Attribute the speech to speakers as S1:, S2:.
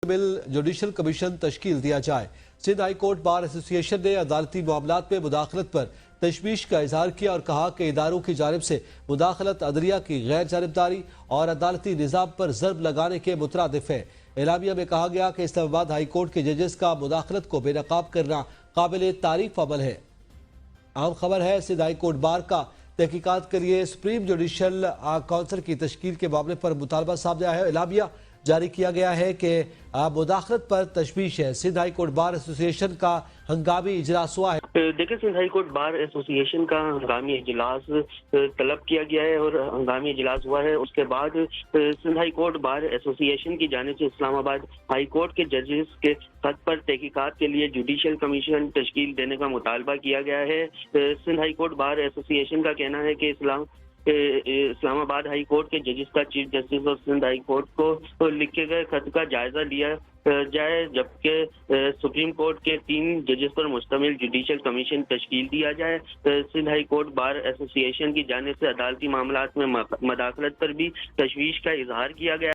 S1: بل judicial commission تشکیل دیا جائے۔ سندھ ہائی کورٹ بار ایسوسی ایشن نے عدالتی معاملات میں مداخلت پر تشویش کا اظہار کیا اور کہا کہ اداروں کی جانب سے مداخلت عدلیہ کی غیر جانبداری اور عدالتی نظام پر ضرب لگانے کے مترادف ہے۔ اعلامیہ میں کہا گیا کہ اسلام آباد ہائی کورٹ کے ججز کا مداخلت کو بے نقاب کرنا قابل تعریف عمل ہے۔ اہم خبر ہے، سندھ ہائی کورٹ بار کا تحقیقات کے لیے سپریم جوڈیشل کونسل کی تشکیل کے معاملے پر مطالبہ سامنے آیا ہے۔ اعلامیہ جاری کیا گیا ہے کہ مداخلت پر تشویش ہے۔ سندھ ہائی کورٹ بار ایسوسی ایشن کا ہنگامی اجلاس ہوا ہے۔
S2: دیکھیں، سندھ ہائی کورٹ بار ایسوسی ایشن کا ہنگامی اجلاس طلب کیا گیا ہے اور ہنگامی اجلاس ہوا ہے۔ اس کے بعد سندھ ہائی کورٹ بار ایسوسی ایشن کی جانب سے اسلام آباد ہائی کورٹ کے ججز کے خط پر تحقیقات کے لیے جوڈیشل کمیشن تشکیل دینے کا مطالبہ کیا گیا ہے۔ سندھ ہائی کورٹ بار ایسوسی ایشن کا کہنا ہے کہ اسلام آباد ہائی کورٹ کے ججز کا چیف جسٹس اور سندھ ہائی کورٹ کو لکھے گئے خط کا جائزہ لیا جائے، جبکہ سپریم کورٹ کے 3 ججز پر مشتمل جوڈیشل کمیشن تشکیل دیا جائے۔ سندھ ہائی کورٹ بار ایسوسی ایشن کی جانب سے عدالتی معاملات میں مداخلت پر بھی تشویش کا اظہار کیا گیا۔